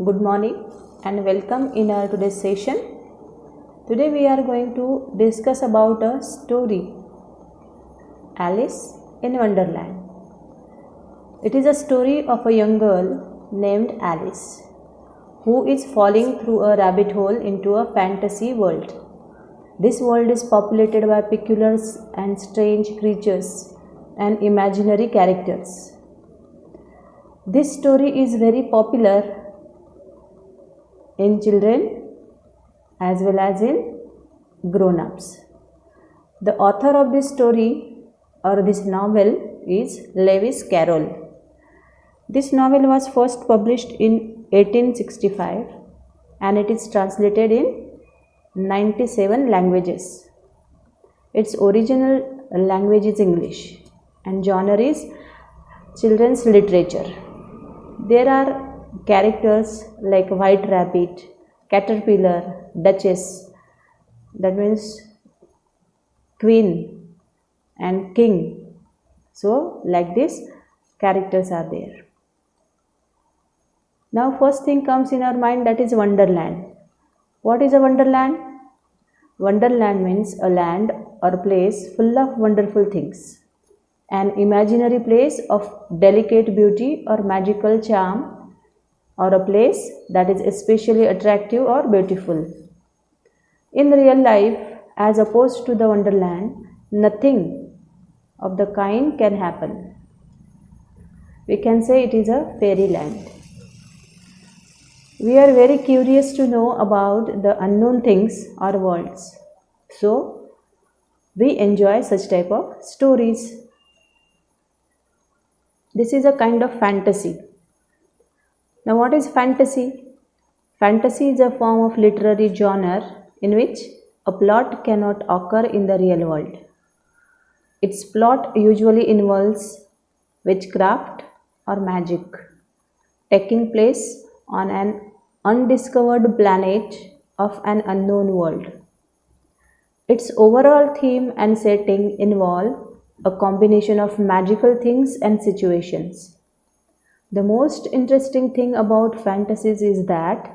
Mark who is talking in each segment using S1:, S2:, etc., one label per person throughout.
S1: Good morning and welcome in our today's session. Today we are going to discuss about a story, Alice in Wonderland. It is a story of a young girl named Alice who is falling through a rabbit hole into a fantasy world. This world is populated by peculiar and strange creatures and imaginary characters. This story is very popular in children as well as in grown-ups. The author of this story or this novel is Lewis Carroll. This novel was first published in 1865 and it is translated in 97 languages. Its original language is English and genre is children's literature. There are characters like White Rabbit, Caterpillar, Duchess, that means Queen and King. So like this characters are there. Now first thing comes in our mind, that is Wonderland. What is a Wonderland? Wonderland means a land or place full of wonderful things. An imaginary place of delicate beauty or magical charm, or a place that is especially attractive or beautiful. In real life, as opposed to the Wonderland, nothing of the kind can happen. We can say it is a fairyland. We are very curious to know about the unknown things or worlds. So, we enjoy such type of stories. This is a kind of fantasy. Now what is fantasy? Fantasy is a form of literary genre in which a plot cannot occur in the real world. Its plot usually involves witchcraft or magic, taking place on an undiscovered planet of an unknown world. Its overall theme and setting involve a combination of magical things and situations. The most interesting thing about fantasies is that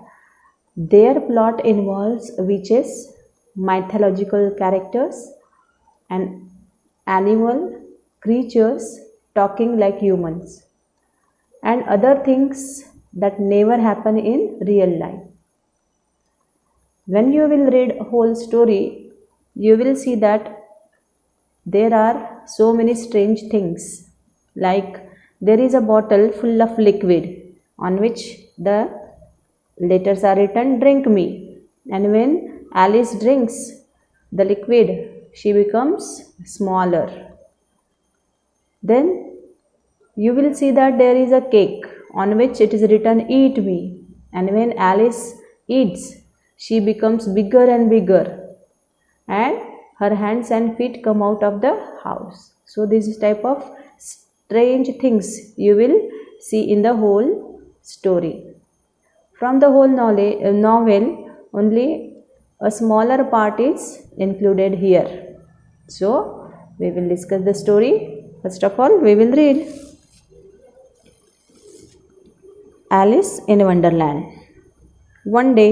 S1: their plot involves witches, mythological characters, and animal creatures talking like humans, and other things that never happen in real life. When you will read a whole story, you will see that there are so many strange things, like there is a bottle full of liquid on which the letters are written, "Drink me." And when Alice drinks the liquid, she becomes smaller. Then you will see that there is a cake on which it is written, "Eat me." And when Alice eats, she becomes bigger and bigger, and her hands and feet come out of the house. So this is type of strange things you will see in the whole story. From the whole novel, only a smaller part is included here. So, we will discuss the story. First of all, we will read Alice in Wonderland. One day,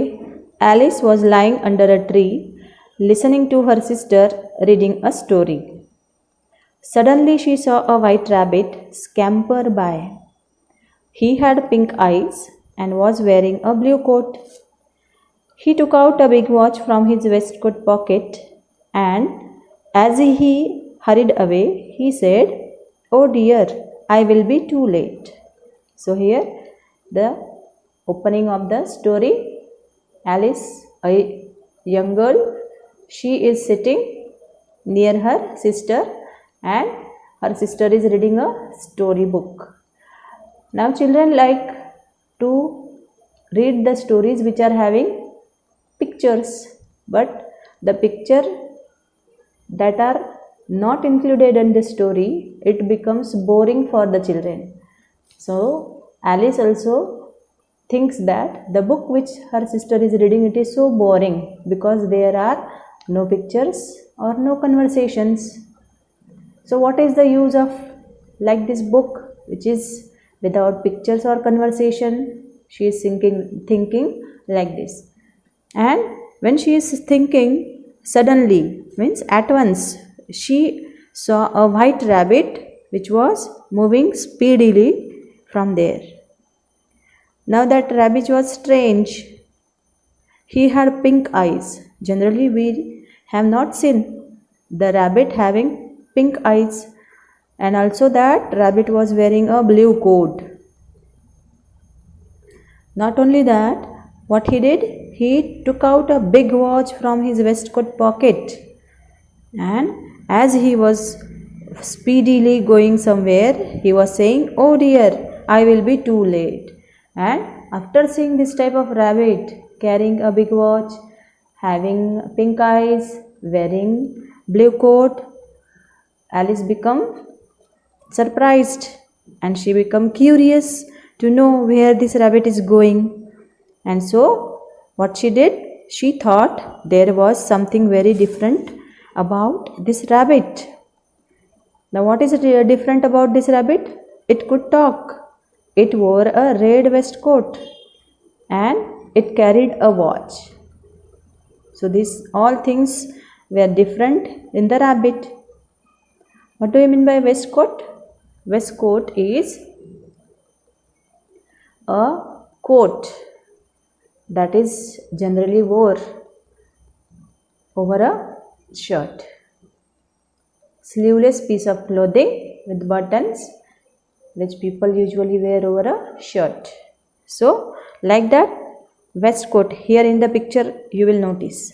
S1: Alice was lying under a tree, listening to her sister reading a story. Suddenly she saw a white rabbit scamper by. He had pink eyes and was wearing a blue coat. He took out a big watch from his waistcoat pocket and as he hurried away, he said, "Oh dear, I will be too late." So here the opening of the story, Alice, a young girl, she is sitting near her sister and her sister is reading a story book. Now children like to read the stories which are having pictures, but the picture that are not included in the story, it becomes boring for the children. So Alice also thinks that the book which her sister is reading, it is so boring because there are no pictures or no conversations. So what is the use of like this book which is without pictures or conversation? She is thinking like this. And when she is thinking, suddenly, means at once, she saw a white rabbit which was moving speedily from there. Now that rabbit was strange. He had pink eyes. Generally, we have not seen the rabbit having pink eyes. And also that rabbit was wearing a blue coat. Not only that, what he did, he took out a big watch from his waistcoat pocket, and as he was speedily going somewhere, he was saying, "Oh dear, I will be too late." And after seeing this type of rabbit carrying a big watch, having pink eyes, wearing blue coat, Alice became surprised and she became curious to know where this rabbit is going. And so what she did, she thought there was something very different about this rabbit. Now what is different about this rabbit? It could talk. It wore a red waistcoat and it carried a watch. So these all things were different in the rabbit. What do you mean by waistcoat? Waistcoat is a coat that is generally wore over a shirt. Sleeveless piece of clothing with buttons which people usually wear over a shirt. So like that waistcoat, here in the picture you will notice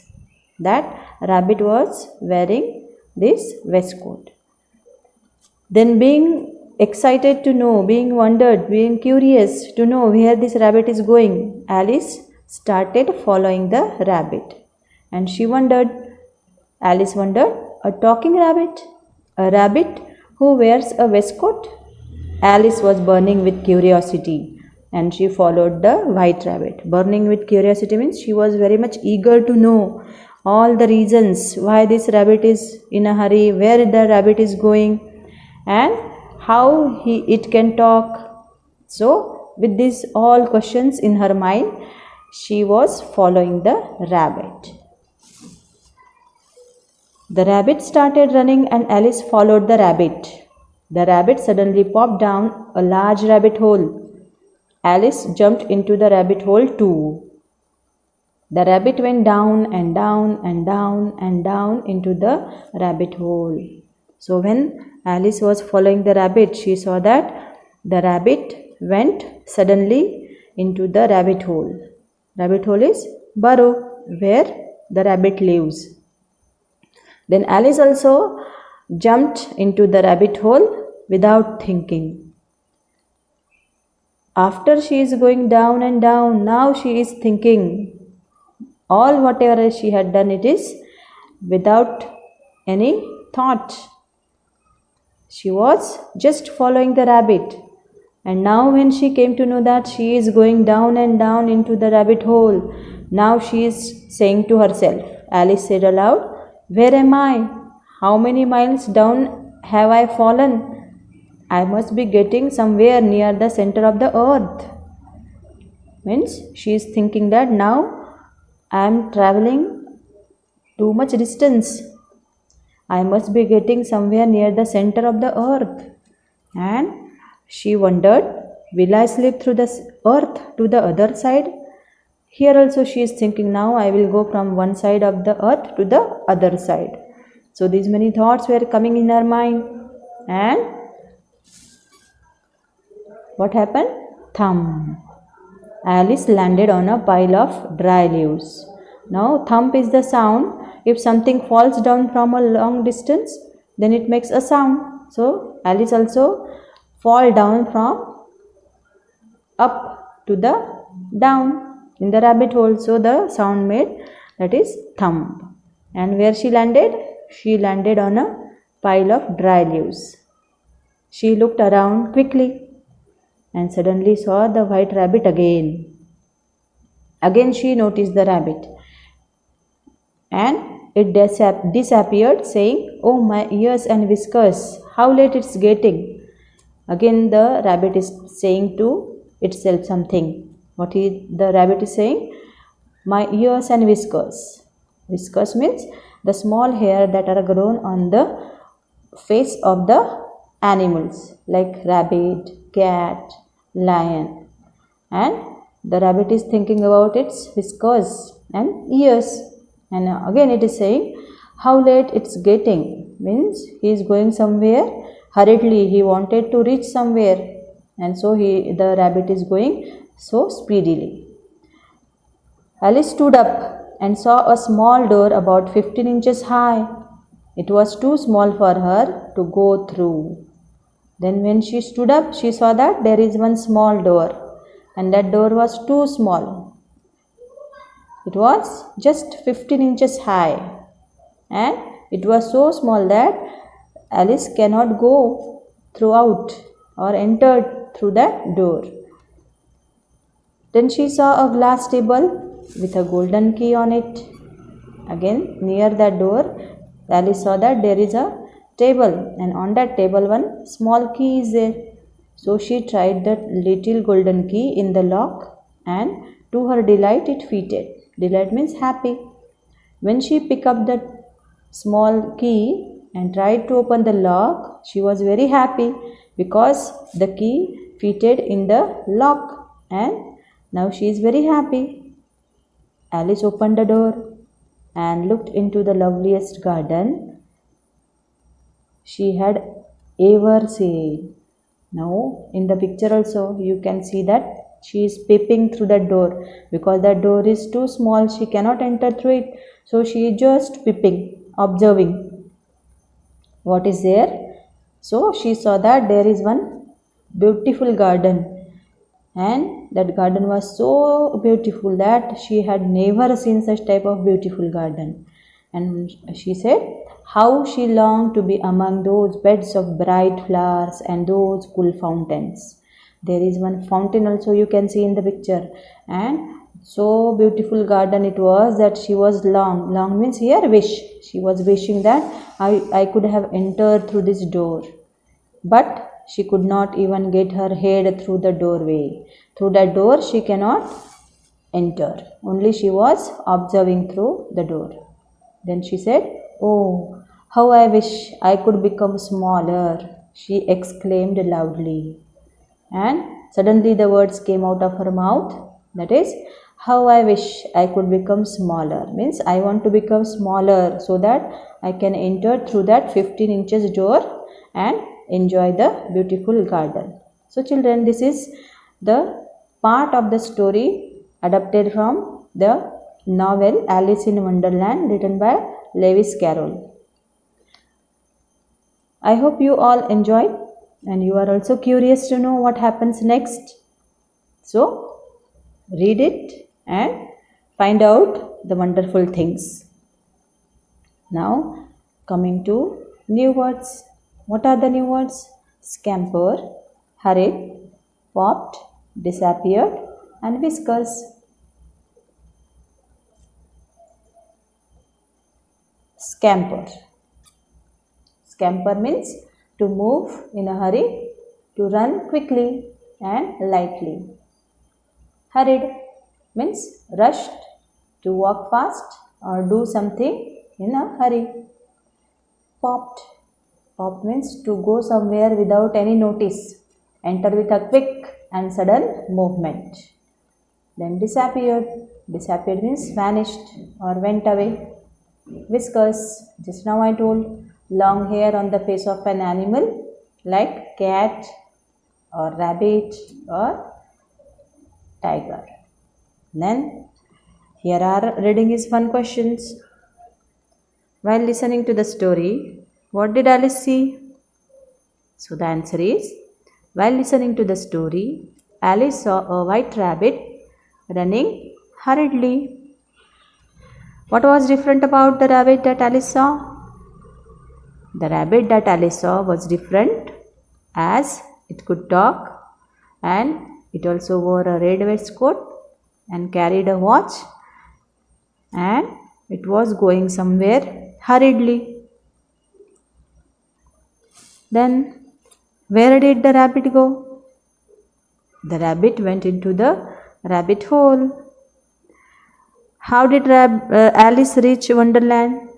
S1: that rabbit was wearing this waistcoat. Then being excited to know, being wondered, being curious to know where this rabbit is going, Alice started following the rabbit. And Alice wondered, a talking rabbit? A rabbit who wears a waistcoat? Alice was burning with curiosity and she followed the white rabbit. Burning with curiosity means she was very much eager to know all the reasons why this rabbit is in a hurry, where the rabbit is going, and how it can talk. So with these all questions in her mind, she was following the rabbit. The rabbit started running and Alice followed the rabbit. The rabbit suddenly popped down a large rabbit hole. Alice jumped into the rabbit hole too. The rabbit went down and down and down and down into the rabbit hole. So when Alice was following the rabbit, she saw that the rabbit went suddenly into the rabbit hole. Rabbit hole is burrow where the rabbit lives. Then Alice also jumped into the rabbit hole without thinking. After she is going down and down, now she is thinking. All whatever she had done, it is without any thought. She was just following the rabbit. And now when she came to know that she is going down and down into the rabbit hole, now she is saying to herself, Alice said aloud, "Where am I? How many miles down have I fallen? I must be getting somewhere near the center of the earth." Means she is thinking that now I am traveling too much distance. I must be getting somewhere near the center of the earth. And she wondered, will I slip through the earth to the other side? Here also she is thinking, now I will go from one side of the earth to the other side. So these many thoughts were coming in her mind. And what happened? Thump. Alice landed on a pile of dry leaves. Now thump is the sound. If something falls down from a long distance, then it makes a sound. So Alice also fall down from up to the down in the rabbit hole. So the sound made, that is thump. And where she landed? She landed on a pile of dry leaves. She looked around quickly and suddenly saw the white rabbit again. Again she noticed the rabbit. And it disappeared, saying, "Oh, my ears and whiskers, how late it's getting." Again the rabbit is saying to itself something. The rabbit is saying? My ears and whiskers. Whiskers means the small hair that are grown on the face of the animals like rabbit, cat, lion. And the rabbit is thinking about its whiskers and ears. And again it is saying, how late it's getting, means he is going somewhere hurriedly. He wanted to reach somewhere, and so the rabbit is going so speedily. Alice stood up and saw a small door about 15 inches high. It was too small for her to go through. Then when she stood up, she saw that there is one small door, and that door was too small. It was just 15 inches high, and it was so small that Alice cannot go throughout or enter through that door. Then she saw a glass table with a golden key on it. Again, near that door, Alice saw that there is a table, and on that table one small key is there. So she tried that little golden key in the lock, and to her delight it fitted. Delight means happy. When she picked up the small key and tried to open the lock, she was very happy because the key fitted in the lock, and now she is very happy. Alice opened the door and looked into the loveliest garden she had ever seen. Now in the picture also you can see that she is peeping through that door, because that door is too small, she cannot enter through it. So she is just peeping, observing what is there. So she saw that there is one beautiful garden, and that garden was so beautiful that she had never seen such type of beautiful garden. And she said how she longed to be among those beds of bright flowers and those cool fountains. There is one fountain also you can see in the picture, and so beautiful garden it was that she was long means here wish. She was wishing that I could have entered through this door, but she could not even get her head through the doorway. Through that door she cannot enter, only she was observing through the door. Then she said, oh, how I wish I could become smaller, she exclaimed loudly. And suddenly the words came out of her mouth, that is, how I wish I could become smaller, means I want to become smaller so that I can enter through that 15 inches door and enjoy the beautiful garden. So children, this is the part of the story adapted from the novel Alice in Wonderland, written by Lewis Carroll. I hope you all enjoyed, and you are also curious to know what happens next. So read it and find out the wonderful things. Now coming to new words. What are the new words? Scamper, hurried, popped, disappeared, and whiskers. Scamper. Scamper means to move in a hurry, to run quickly and lightly. Hurried means rushed, to walk fast or do something in a hurry. Popped. Popped means to go somewhere without any notice, enter with a quick and sudden movement. Then disappeared. Disappeared means vanished or went away. Whiskers, just now I told, long hair on the face of an animal like cat or rabbit or tiger. Then here are reading is fun questions. While listening to the story, what did Alice see? So the answer is, while listening to the story, Alice saw a white rabbit running hurriedly. What was different about the rabbit that Alice saw? The rabbit that Alice saw was different as it could talk, and it also wore a red waistcoat and carried a watch, and it was going somewhere hurriedly. Then where did the rabbit go? The rabbit went into the Rabbit hole. How did Alice reach Wonderland?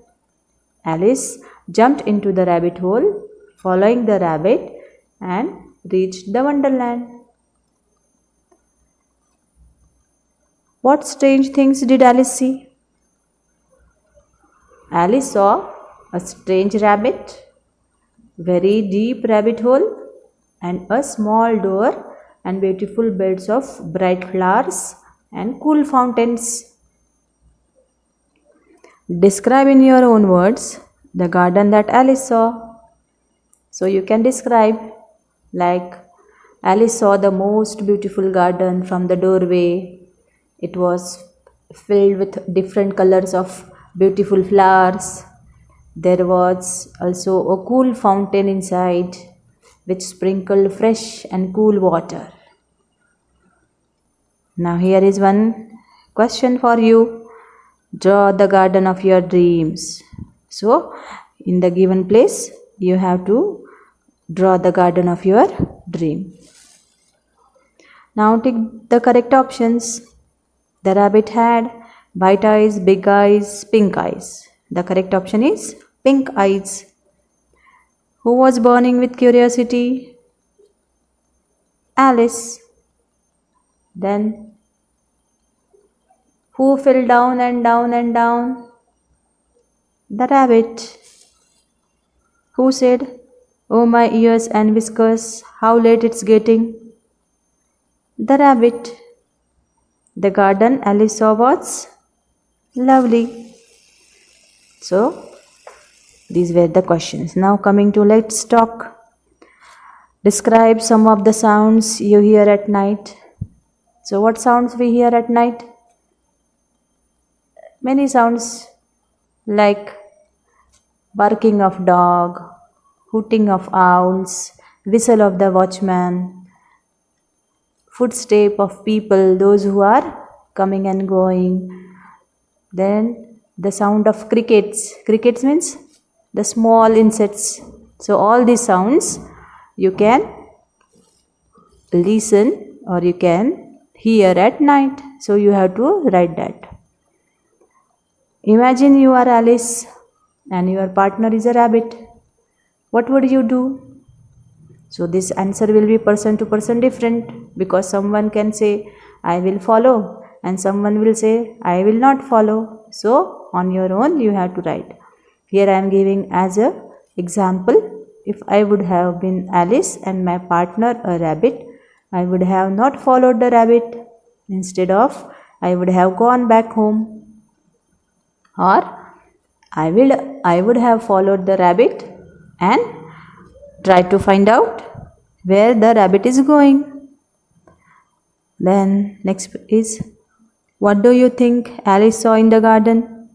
S1: Alice jumped into the rabbit hole, following the rabbit, and reached the Wonderland. What strange things did Alice see? Alice saw a strange rabbit, very deep rabbit hole, and a small door, and beautiful beds of bright flowers and cool fountains. Describe in your own words the garden that Alice saw. So you can describe, like, Alice saw the most beautiful garden from the doorway. It was filled with different colors of beautiful flowers. There was also a cool fountain inside, which sprinkled fresh and cool water. Now here is one question for you. Draw the garden of your dreams. So in the given place, you have to draw the garden of your dream. Now take the correct options. The rabbit had white eyes, big eyes, pink eyes. The correct option is pink eyes. Who was burning with curiosity? Alice. Then, who fell down and down and down? The rabbit. Who said, "Oh my ears and whiskers, how late it's getting"? The rabbit. The garden Alice saw was lovely. So, these were the questions. Now coming to let's talk. Describe some of the sounds you hear at night. So what sounds we hear at night? Many sounds, like barking of dog, hooting of owls, whistle of the watchman, footstep of people, those who are coming and going. Then the sound of crickets. Crickets means the small insects. So all these sounds you can listen or you can hear at night. So you have to write that. Imagine you are Alice and your partner is a rabbit. What would you do? So this answer will be person to person different, because someone can say, "I will follow," and someone will say, "I will not follow." So on your own you have to write. Here I am giving as a example. If I would have been Alice and my partner a rabbit, I would have not followed the rabbit. Instead of, I would have gone back home. Or I would have followed the rabbit and tried to find out where the rabbit is going. Then next is, what do you think Alice saw in the garden?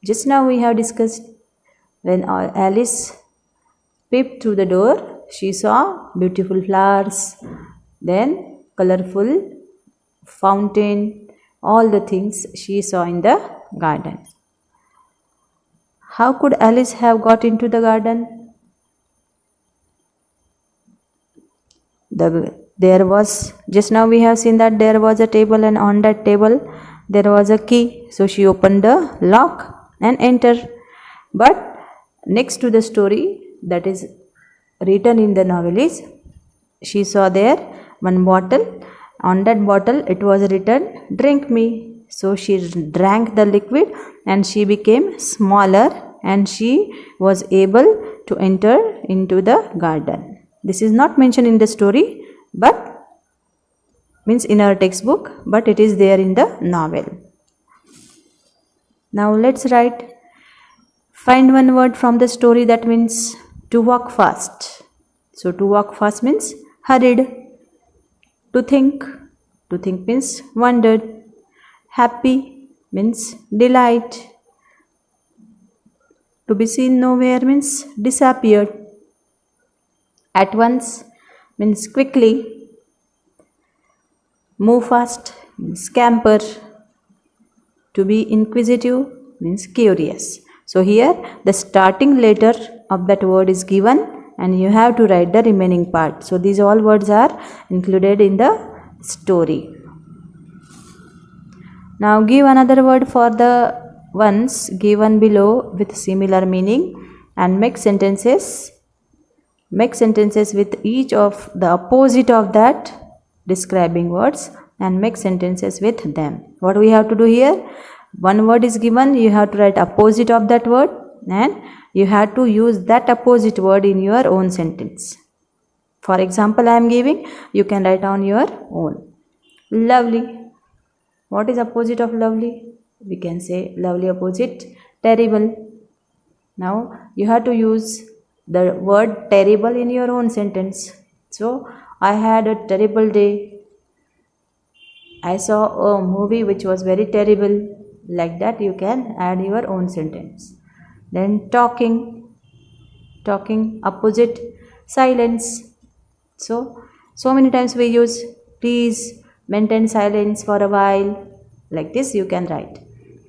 S1: Just now we have discussed, when Alice peeped through the door, she saw beautiful flowers, then colorful fountain, all the things she saw in the garden. How could Alice have got into the garden? There was, just now we have seen that there was a table, and on that table there was a key. So she opened the lock and entered. But next to the story that is written in the novel is, she saw there one bottle. On that bottle it was written, "Drink me." So she drank the liquid and she became smaller and she was able to enter into the garden. This is not mentioned in the story, but means in our textbook, but it is there in the novel. Now let's write. Find one word from the story that means to walk fast. So to walk fast means hurried. To think means wondered. Happy means delight. To be seen nowhere means disappeared. At once means quickly. Move fast means scamper. To be inquisitive means curious. So here the starting letter of that word is given and you have to write the remaining part. So these all words are included in the story. Now give another word for the ones given below with similar meaning and make sentences. Make sentences with each of the opposite of that describing words and make sentences with them. What we have to do here? One word is given, you have to write opposite of that word and you have to use that opposite word in your own sentence. For example, I am giving, you can write on your own. Lovely. What is opposite of lovely? We can say lovely opposite terrible. Now you have to use the word terrible in your own sentence. So I had a terrible day. I saw a movie which was very terrible. Like that you can add your own sentence. Then talking opposite silence. So many times we use please maintain silence for a while. Like this you can write.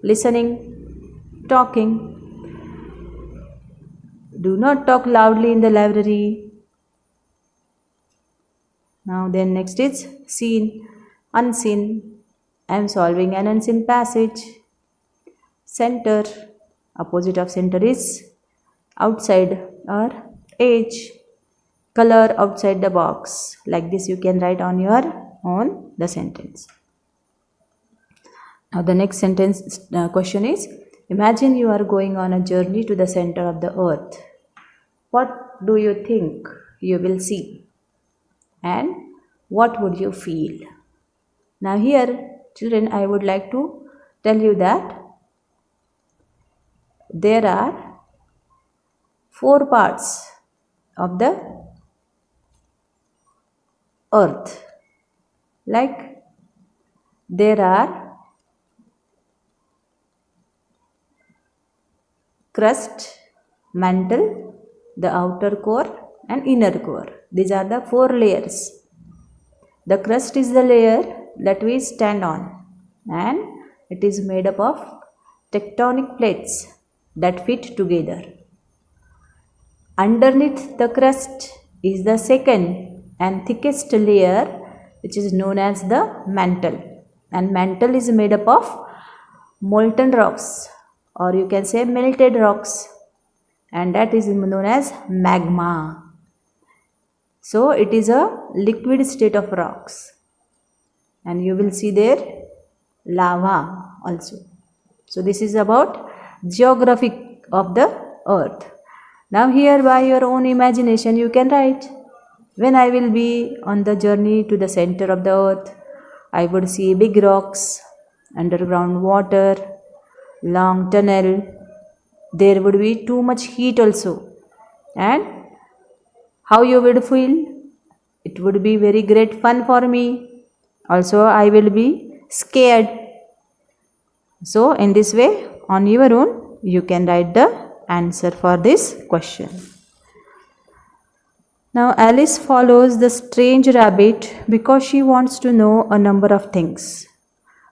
S1: Listening, talking. Do not talk loudly in the library. Now then next is seen, unseen. I am solving an unseen passage. Center, opposite of center is outside or edge. Color, outside the box. Like this you can write on your own the sentence. Now the next sentence question is, imagine you are going on a journey to the center of the earth. What do you think you will see? And what would you feel? Now here, children, I would like to tell you that there are 4 parts of the earth. Like there are crust, mantle, the outer core and inner core. These are the 4 layers. The crust is the layer that we stand on and it is made up of tectonic plates that fit together. Underneath the crust is the second and thickest layer which is known as the mantle, and mantle is made up of molten rocks or you can say melted rocks, and that is known as magma. So it is a liquid state of rocks and you will see there lava also. So this is about geography of the earth. Now here by your own imagination you can write, when I will be on the journey to the center of the earth, I would see big rocks, underground water, long tunnel. There would be too much heat also. And how you would feel? It would be very great fun for me. Also I will be scared. So in this way, on your own, you can write the answer for this question. Now Alice follows the strange rabbit because she wants to know a number of things.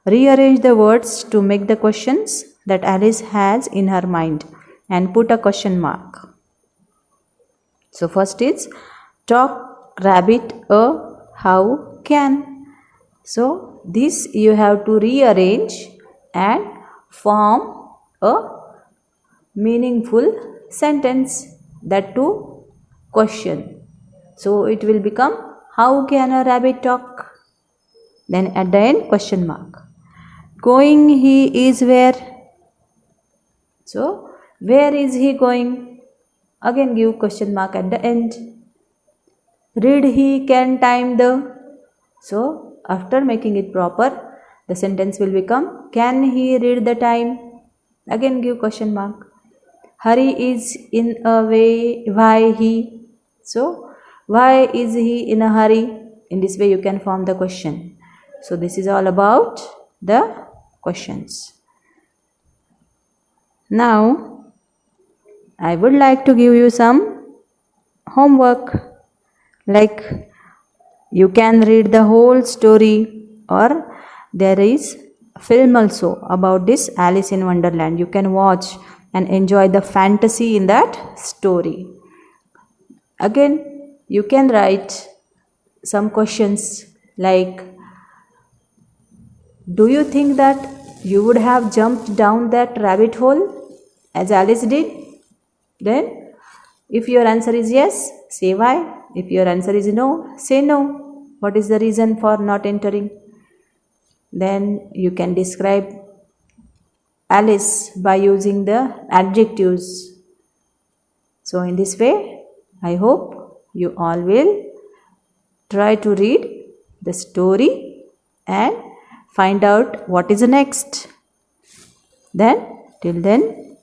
S1: Rearrange the words to make the questions that Alice has in her mind and put a question mark. So first is talk, rabbit, a, how, can. So this you have to rearrange and form a meaningful sentence, that too question. So it will become, how can a rabbit talk? Then at the end question mark. Going he is where? So where is he going? Again give question mark at the end. Read he can time the. So after making it proper, the sentence will become, can he read the time? Again give question mark. Hurry is in a way, why he? So why is he in a hurry? In this way you can form the question. So this is all about the questions. Now I would like to give you some homework. Like you can read the whole story, or there is a film also about this Alice in Wonderland. You can watch and enjoy the fantasy in that story. Again, you can write some questions like, do you think that you would have jumped down that rabbit hole as Alice did? Then, if your answer is yes, say why. If your answer is no, say no. What is the reason for not entering? Then you can describe Alice by using the adjectives. So, in this way, I hope you all will try to read the story and find out what is next. Then, till then,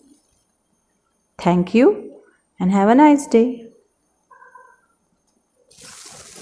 S1: thank you and have a nice day.